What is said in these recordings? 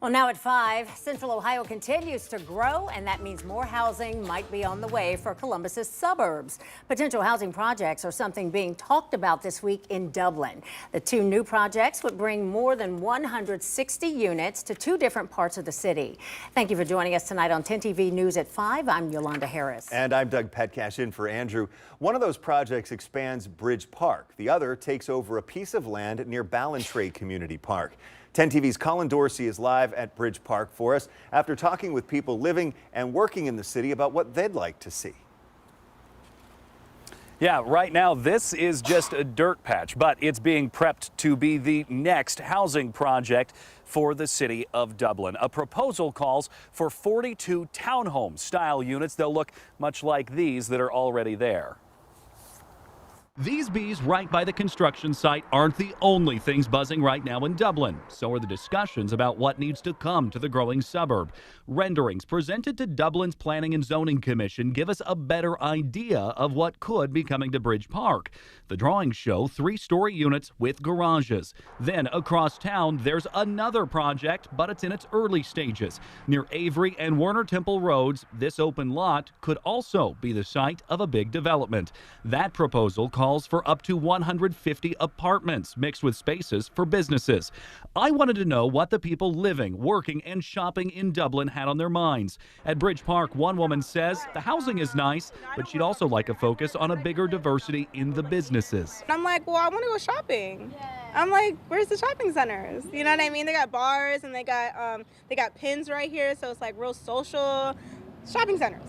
Well, now at 5, Central Ohio continues to grow, and that means more housing might be on the way for Columbus's suburbs. Potential housing projects are something being talked about this week in Dublin. The two new projects would bring more than 160 units to two different parts of the city. Thank you for joining us tonight on 10 TV News at 5. I'm Yolanda Harris. And I'm Doug Petcash in for Andrew. One of those projects expands Bridge Park. The other takes over a piece of land near Ballantrae Community Park. 10 TV's Colin Dorsey is live at Bridge Park for us after talking with people living and working in the city about what they'd like to see. Yeah, right now this is just a dirt patch, but it's being prepped to be the next housing project for the city of Dublin. A proposal calls for 42 townhome-style units. They'll look much like these that are already there. These bees right by the construction site aren't the only things buzzing right now in Dublin. So are the discussions about what needs to come to the growing suburb. Renderings presented to Dublin's Planning and Zoning Commission give us a better idea of what could be coming to Bridge Park. The drawings show 3-story units with garages. Then across town, there's another project, but it's in its early stages. Near Avery and Werner Temple Roads, this open lot could also be the site of a big development. That proposal calls for up to 150 apartments mixed with spaces for businesses. I wanted to know what the people living, working, and shopping in Dublin had on their minds. At Bridge Park, one woman says the housing is nice, but she'd also like a focus on a bigger diversity in the businesses. I'm like, well, I want to go shopping. I'm like, where's the shopping centers? You know what I mean? They got bars and they got pins right here, so it's like real social shopping centers.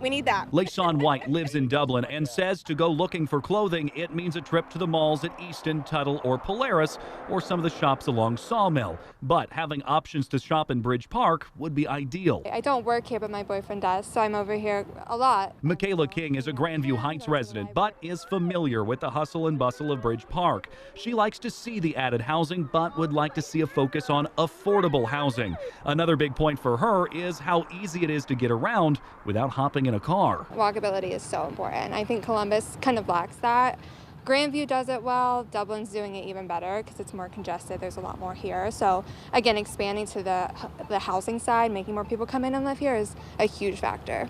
We need that. LaShawn White lives in Dublin and says to go looking for clothing, it means a trip to the malls at Easton, Tuttle, or Polaris, or some of the shops along Sawmill. But having options to shop in Bridge Park would be ideal. I don't work here, but my boyfriend does, so I'm over here a lot. Michaela King is a Grandview Heights resident, but is familiar with the hustle and bustle of Bridge Park. She likes to see the added housing, but would like to see a focus on affordable housing. Another big point for her is how easy it is to get around without hopping in a car. Walkability is so important. I think Columbus kind of lacks that. Grandview does it well. Dublin's doing it even better because it's more congested. There's a lot more here. So again, expanding to the housing side, making more people come in and live here is a huge factor.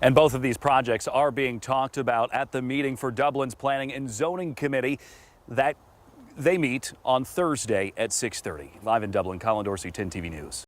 And both of these projects are being talked about at the meeting for Dublin's Planning and Zoning Committee that they meet on Thursday at 6:30. Live in Dublin, Colin Dorsey, 10 TV News.